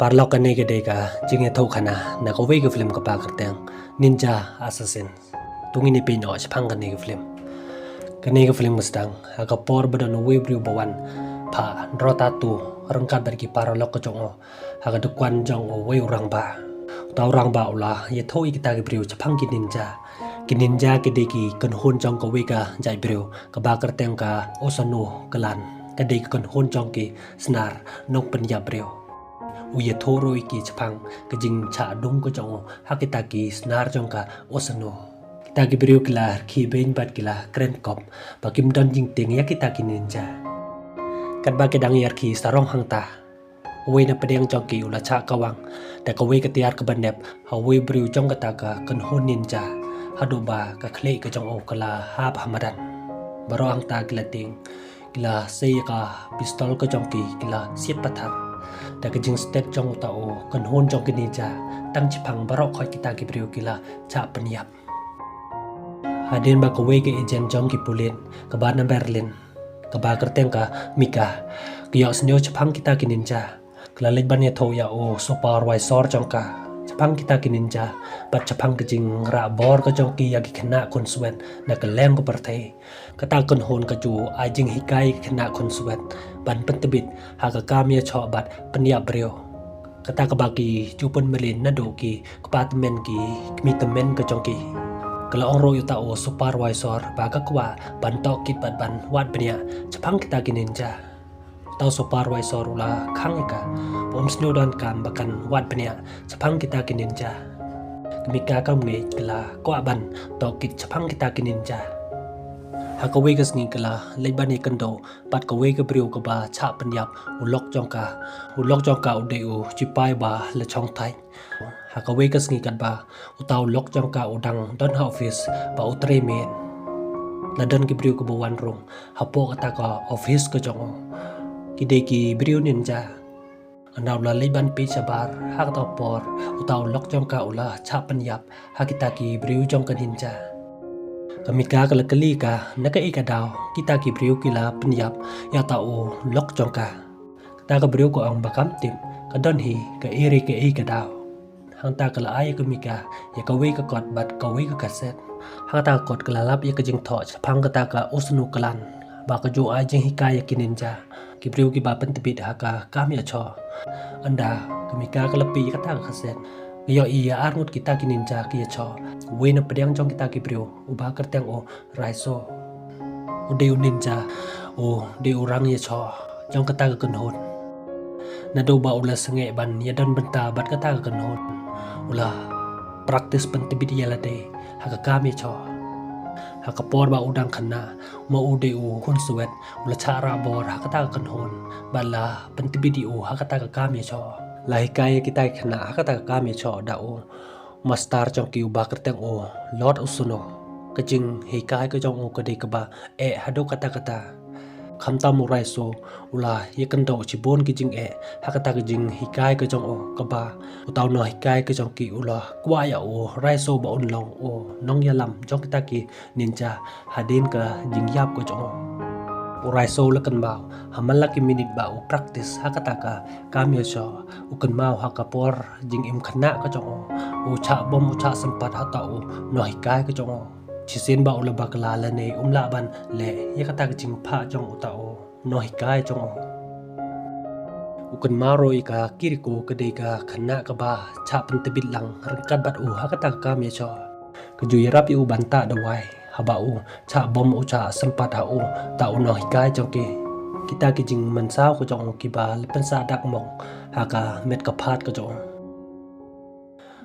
Parlok ka nega dega jinge thau khana na ko we film ka pa karteng Ninja Assassin tungi ni pin och phang ka nega film mustang aga por badon we bru bawan pha drota tu rangkat bar ki parlok ka jong aga dukwan jong we urang ba tau rang ba ula ye thau ikita ki bru phang ki ninja ke deki kan hon jong ka we ka jai bru ka ba karteng ka osanu kalan ka deki kan hon jong ki snar nok pen ya bru uye thoro iki chapang ke jing cha dung ko jong hakita ki snar jong ka osano kita ki beriu kila ki bein bat kila kren kop bakim don jing ting ya kita ki ninja kat ba ke dang yar ki sarong hangta uwe na pedeng jong ki ula cha kawang ta ka we ka tiar ka banep ha we beriu jong ka ta ka kan hon ninja hadu ba ka khle ka jong o kala ha hamadan baro hangta kila ting kila sei ka pistol ka jong ki kila siat patharแต่ก็จึงสเตตจงอุตาโอกันโหนจงกินีจาตั้งจิพังบารอกคอยกิตากิบริวกิลาชาปนิยับหาเดินบากเวกเอเจนจงกิปุลินกับบานาเบอร์ลินกับบากระเตงกามิกากิยอสเนียวจิพังกิตากินินจากลาเล็กบันเยโทยาโอโซปาร์ไวซอร์จงกาจิพังกิตากินินจาบัดจิพังก็จึงระบอร์ก็จงกิยากิขณะคนสเวนนักแรงก็ประเทศก็ตากันโหนก็จูไอจิงฮิกายขณะคนสเวนบันเป็นตบิดหากกามีชอบัดปัญญาเบรียวกตากบากีจูปนเมลินนาโดกีกปาตเมนกีมีตเมนกจงกีกละองโรยุตาโอซูปาร์ไวซอร์บากกว่าบันตอกิดบันวาดปัญญาจะพังกิตากินินจาเต้าซูปาร์ไวซอร์อุลาขังเอกาผมสโนดอนกามบักันวาดปัญญาจะพังกิตากินินจากมีกากำเงยกละกว่าบันตอกิดจะพังกิตากินินจาหากเวกัสงิงกลาเลยบันเอกันโดปัดกเวกบริวกบาชาปัญญาอุลอกจองกาอุเดอูจิปายบาและช่องไทยหากเวกัสงิงกันบาอุตาอุลอกจองกาอุดังดอนฮาฟิสบาอุตเรเมนและดอนกิบริวกบวันรงฮับโปกตากาออฟฟิศก็จองกิเดกีบริวนินจาอันดาวละเลยบันปีชบาร์หากตอปอร์อุตาอุลอกจองกาอุลาชาปัญญาหากิตากีบริวจองกันนินจKamika kalakali naka ikadaw kita ki beriu kila penyap ya tau lok jongka ta ka beriu ko ang bakam tim ka don hi ka iri ka ikadaw hang ta kala ay kamika ya ka we ka kot bat ka we ka kaset hang ta kot kala lap ya ka jing tho phang ka ta ka usnu kalan ba ka ju ay jing hikaya kininja ki beriu ki ba pentibit ha ka kam ya cho anda kamika kalapi ka ta ka kaset Yo iya arngut kita ki ninja ki cho we na pedang jong kita ki brio uba kerteng o raiso o de ninja o de orang ye cho jong kata ka kan hon na do ba ula senge ban ya dan benta bat kata ka kan hon ula praktis pentibit ya la de ha ka kam ye cho ha ka por ba udang khana ma u de u kun suwet ula chara bor ha kata ka kan hon bala pentibit u ha kata ka kam ye cho lai kai kita khana kata ka mi cho da o master chong ki ba kerteng o lord usuno kajing he kai ka jong o ka de ka ba e hado kata khamta murai so ula ye kan do chi bon ki jing e hakata ka jing he kai ka jong o ka ba utaw no he kai ka jong ki ula kwa ya o rai so ba on long o nong ya lam jong kita ki ninja hadin ka jing yap ka jong Urai so lakan mau hamala ki minit ba u practice hakata ka kamya cho ukan mau hakapor jing im khana ka jong u cha bom u cha sampat hata u no hikai ka jong chisin ba ula bakla la ne umla ban le yakata ka jing pha jong u ta u no hikai jong ukan mau roi ka kiriko ka de ka khana ka ba cha pentebit lang rangkat bat u hakata ka kamya cho ka ju yarap u banta dawai habau cha bom u cha sempat hau ta u no hikai jong ki kita ki jing man sao ko jong ki ba lepen sa dak mong haka met ka phat ko jong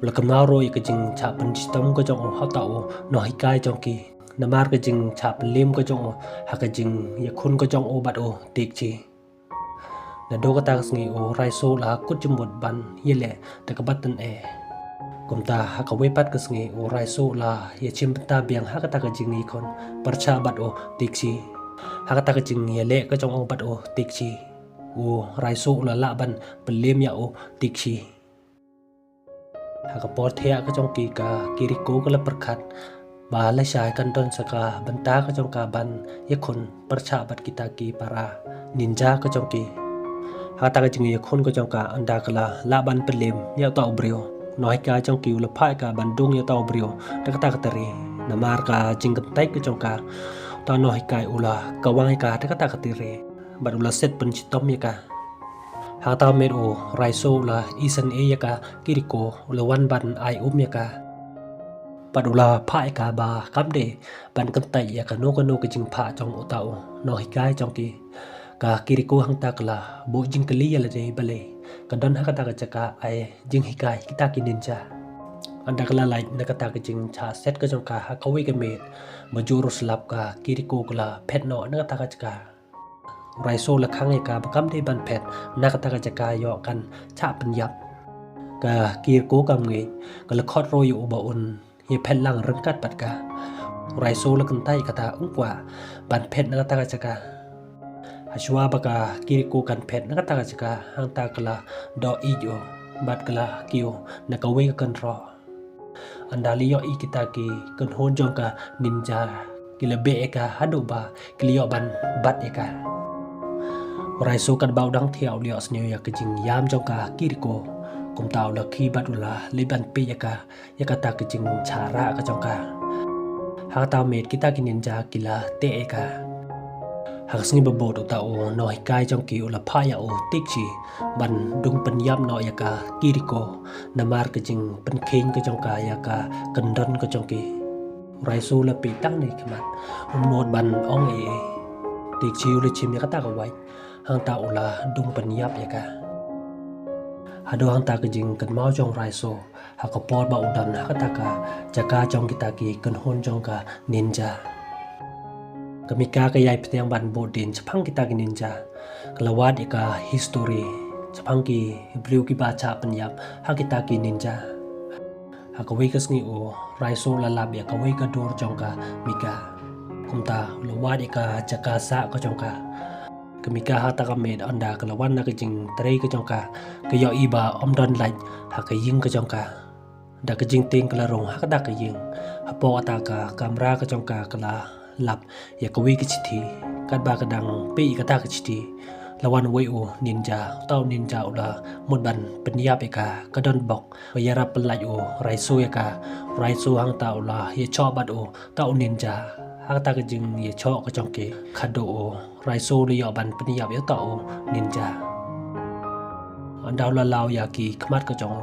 ula ka mau roi ka jing cha pan sistem ko jong ha ta u no hikai jong ki namar ka jing cha lim ko jong haka jing ya khun ko jong u bat u tik chi na do ka ta sngi u rai so la kut jumot ban yele ta ka batan e kumta haka wepat kasngi o raiso la ye chimpta biang hakata ka jingi kon parcha bat o tiksi hakata ka jing ye le ka jong o bat o tiksi o raiso la la ban pelim ya o tiksi haka por thea ka jong ki ka kiriko ka la perkhat ba la shai kan don saka banta ka jong ka ban ye khun parcha bat kita ki para ninja ka jong ki หาตากจึงยคนก็จงกาอันดากลาละบันเปลิมยาตอบริโอน้อยกาจงกิวละพายกาบันดุงยาตอบริโอตากตากตรีนามารกาจิงกันไตก็จงกาตอนน้อยกาอุลากวังกาตากตากตรีบัดอุลาเซตเป็นชิตอมยกาหาตาเมโอไรโซลาอีสันเอยกากิริโกอุลวันบันไออุมยกาปัดอุลาพายกาบาคับเดบันกันไตยกาโนกโนกจิงพาจงอุตาอุน้อยกาจงกีกากิริโกหังตากลาโบจิงกลียละเดบเลกันดอนฮักตากจักาไอจิงฮิกายกิตากินินจาอันดากลาไลนักตากจิงชาเซตก็จงกาฮักวิกเมดมาจูรุสลับกากิริโกกลาเพชรนอนักตากจักาไรโซละครั้งเอกาบกัมเดบันเพชรนักตากจักายอกันชาปัญญับกากิริโกกำเงยกละคอดโรยอุบอุนเฮเพชรลังรังกัดปัดกาไรโซละกันไตกตาอุ้งกว่าบันเพชรนักตากจักาฮัชวาบกากิริโกกันเพชรนักตากจักาหังตากลาดออีโยบัดกลากิโอนักเวกันรออันดาลิโยอีกิตากีกันโฮนจงกานินจากิเลเบเอกาฮัดูบากิลิโยบันบัดเอกาไรโซกันเบาดังเที่ยวเลียสเนียกจิงยามจงกากิริโกกุมตาวลักขีบัดอุลาลิบันปียกายกตากจิงชาระกจงกาหากตาวเมดกิตากินินจากิลาเตเอกาหากสงิบโบดอุตาโอน้อยกายจงกิอุลาพายาโอติกชีบันดุงปัญญามนอยกากิริโกนามารกจิงเป็นเคิงกจงกายกากันดอนกจงกีไรซูละปีตั้งในขมัดโนดบันองเอติกชิวเลยชิมยกตากไว้หางตาอุลาดุงปัญญายกาหาดูหางตากจิงกันม้าจงไรโซหากปอดบาอุดันหากตากาจากาจงกิตากีกันฮนจงกานินจากมิกากยายเพียงบันโบดินชพังกิตากินินจากลาวาดกาฮิสตอรีชพังกีบริวกิบาชาปัญญาหากิตากินินจาหากวิกัสงิโอไรโซลาลาเบียกวิกาดอร์จงกามิกาคุมตาลาวาดกาจากาสะก็จงกากมิกาหาตากเมดอันดากลาวันนักจิงตรีก็จงกากยออีบาอมดอนไลหากยิงก็จงกาดากจิงติงกลารงหากดากยิงหปอตากากามราก็จงกากลาหลับอยากวิกชิตีกัดบากระดังปีกระตากชิตีละวันไวโอนินจาเต้านินจาอุลาหมดบันเป็นยาเปกากระดอนบอกวิยารับเป็นลายโอไรซูยกาไรซูหังตาอุลาเยชอบัดโอเต้านินจาหักตากจึงเยชอกระจงเกคาโดโอไรซูเลยยอบันเป็นยาเปเต้านินจาอันดาวละลาวยากีขมัดกระจง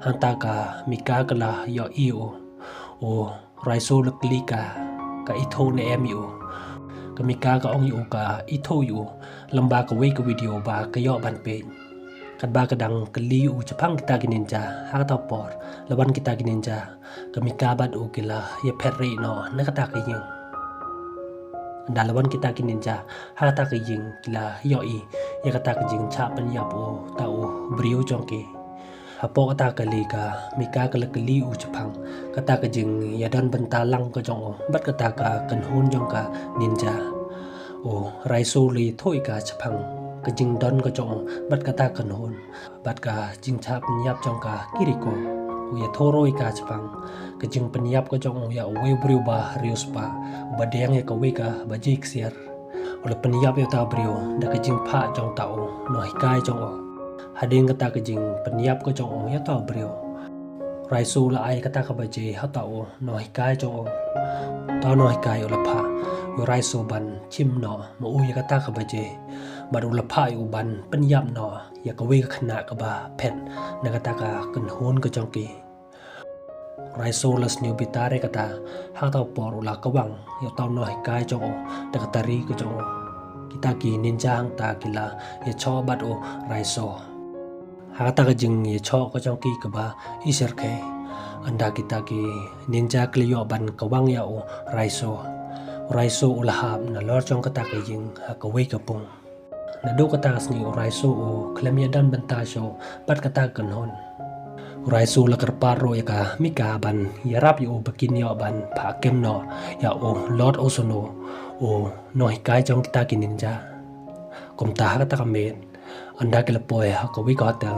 หังตากามิกากลายออีโอไรซูลกลีกากะอิโทในเอมอยู่กะมิกากะองอยู่กะอิโทอยู่ลำบากกะเวกะวิดีโอบากะย่อบันเป็นกันบากะดังกะลีอยู่จะพังกิตากินินจาหากตาปอดละวันกิตากินินจากะมิกาบัดโอกิลาเยเพรรีนอนักตากะยิงดาละวันกิตากินินจาหากตากะยิงกิลายออียกะตากะยิงชาปัญญาโอตาโอบริวจงเกฮปอกตากะลีกามิกากะลกะลีอุจพังกะตากะจึงยาดันบันตาลังกะจงบัดกะตากะกันฮุนจงกะนินจาโอไรซูลีถ้วยกะชพังกะจึงดอนกะจงบัดกะตากันฮุนบัดกะจึงชาปัญญาจงกะกิริโกอุยาโทโรยกะชพังกะจึงปัญญาก็จงยาเวบริวบาริอุสปาบะเดงยะกะเวกะบะจิกเสียร์อุลปัญญาเปตาบริวดะกะจึงพะจงตาโอน้อยกายจงโอhading kata kejing penyap ko jong ya ta brio raisu la ai kata ka baje ha ta o noi kai jong ta noi kai o la pha yo raisu ban chim no mo u ya kata ka baje madu la pha u ban penyap no ya ka we ka khna ka ba phet na kata ka kan hon ko jong ki raisu la sniu bitare kata ha ta por la ka wang yo ta noi kai jong da ka tari ko jong kita ki ninja hang ta kila ya cho bat o raisu hata ka jing ye cho ko jong ki ka ba iser ke anda kita ki ninja kliyo ban ka wang ya o raiso ulahab na lor jong kata ka jing ha ka we ka pung na do kata sngi o raiso o klemya dan banta sho pat kata kan hon raiso la kar paro ya ka mika ban yarap yo bakin yo ban pha kem no ya o lord osono o noi kai jong kita ki ninja kom ta kata ka me anda ke lepoy ha ko wi ko ta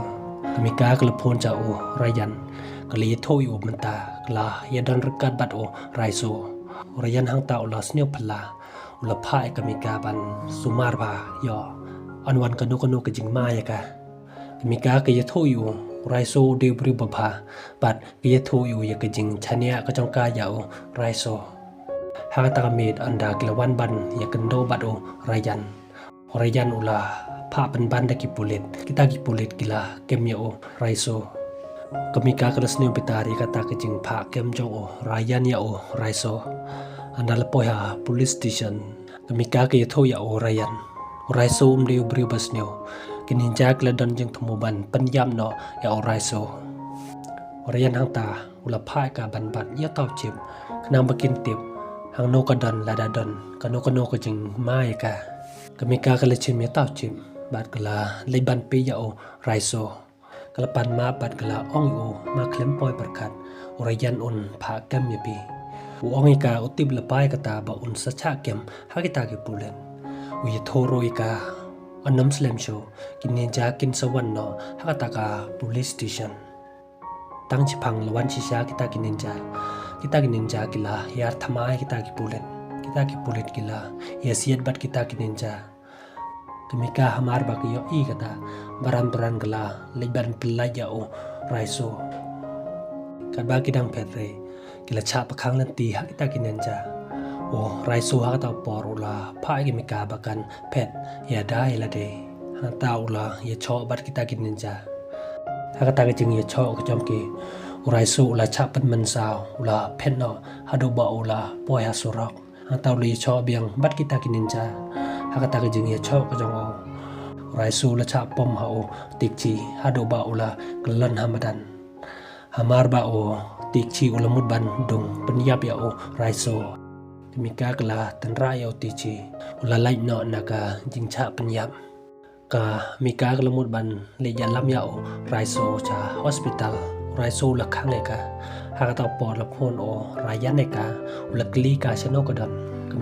kami ka ke lepon cha o rayan kali thoi o menta la ya dan rekat bat o raiso rayan hang ta o la snyo phala o la phai kami ka ban sumar ba yo อันวันกันนุกจิงมาya ka mi ka ke ya tho yu raiso de bri baba but ke ya tho yu ya ke jing chania ka chong ka ya o raiso ha ta ka mit anda kilawan ban ya kendo bat o rayan ula pha ban ban da ki pulit kita ki pulit kila kem ya o raiso kami ka kelas ni pitari kata ke jing pha kem jong o rayan ya o raiso anda lepoy ha police station kami ka ke ya tho ya o rayan raiso de bri bas neo kinin jak la don jeng thumuban penyam no ya orai so orayan hang ta ula phai ka ban bat ya taw chim khnam bakin tip hang no ka don la da don ka no ka jing mai ka kami ka le chim ya taw chim bat kala le ban pe ya o rai so kala pan ma bat kala ong o ma klem poi perkat orayan un pha kem ya pi ong ka utib la pai ka ta ba un sa cha kem ha kita ki pulen u ye thoro ka anam slam show kinin jakin sawan no hakataka police station tang chipang lawan chisha kita kininja kila yar thamai kita ki pulet kila yasiat bat kita kininja kemika hamar bak yo I kata baran gala leban pelaya o raiso kadba kidang petre kila cha pakhang lanti ha kita kininja o raiso ha ta porula phai ki mika bakan pet ya dai la de ha ta ula ya cho bat kita kin ninja ha ka ta ke jing ya cho ka jom ki raiso ula cha pan man sao ula pet no ha do ba ula poi ha surok ha ta uli cho biang bat kita kin ninja ha ka ta ke jing ya cho ka jong o raiso la cha pom ha o tik chi ha do ba ula klan hamadan hamar ba o tik chi ula mut ban dung penyap ya o raiso mika kala tanra ya utichi ula lai no naka jingcha penyap ka mika kala mut ban le yalam ya o raiso cha hospital raiso la khang ka ha ta por la phon o rayan ka ula kli ka chano kodon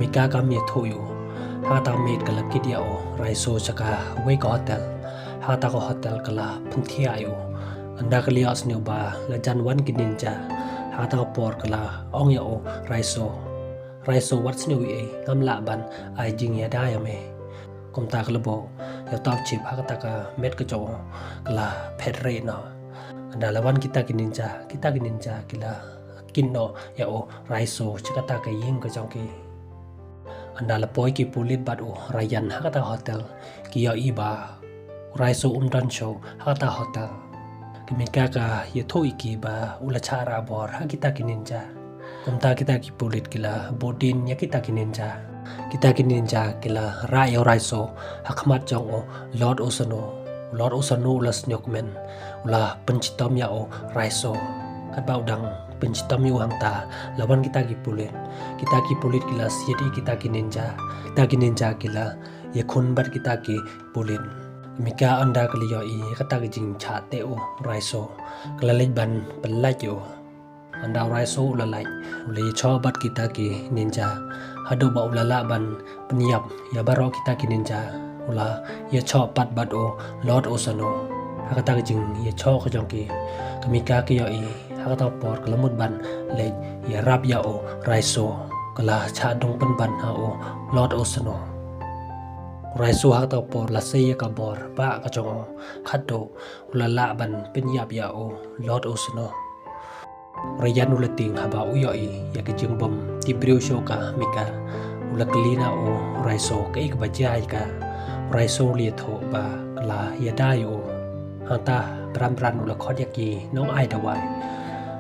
mika ka mi thoyu ha ta met kala kidia o raiso chaka we ko hotel kala phunthia yo anda kali asne ba la janwan kininja ha ta por kala ong ya o raiso what's new ngam la ban ai jing ya da ya me kom ta klabo ya top chip ha ta ka met ka jo kala phet re no anda lawan kita kininja kila kin no ya o raiso chikata ka ying ka jong ki anda la poi ki pulit bat o rayan ha ta hotel ki ya I ba raiso dan show ha ta hotel kimika ka ye thoi ki ba ula chara bor ha kita kininja kumta kita ki pulit kila bodin ya kita kininja kila ra yo raiso hakmat jong o lord osano las nyokmen ula penchitom ya o raiso kat ba udang penchitom yu hangta lawan kita ki pulit kila siedi kita kininja kila ye khun bat kita ki pulit mika anda kali yo I kata ki jing cha te o raiso kala lej ban pelaj yo anda raiso ulalai ule cho bat kita ki ninja hado ba ulala ban penyap ya baro kita ki ninja ula ya cho pat bat o lord osano hakata ki jing ya cho ka jong ki kamika ki yo I hakata por kalamut ban le ya rap ya o raiso kala cha dong pan ban ha o lord osano raiso hakata por la se ya ka bor ba ka jong khado ulala ban penyap ya o lord osano rayan ulating haba uyoi ya ke jing bom ti brio show ka mika ulaklina o raiso ka ik bajai ka raiso li tho ba la ya dai o hanta bran ula khod yaki nong ai dawai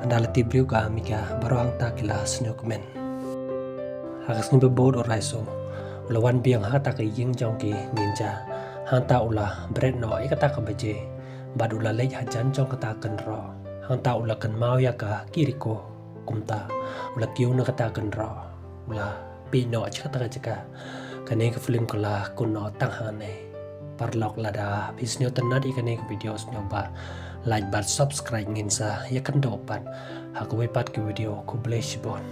andala ti brio ka mika barang ta kila snokmen hagas ni bod o raiso ula wan biang ha ta ka ying jong ki ninja hanta ula bread no ikata ka baje badula lej hajan jong kata kan ro hanta ula kan mau ya ka kiriko kumta ula kiu na kata kan ro ula pi no chata ka kane ka film kala kuno tang hane parlok lada bisnyo tanad ikane ka videos nyo ba like bat subscribe ngin sa ya kan dopan hakwe pat ke video ku bless bon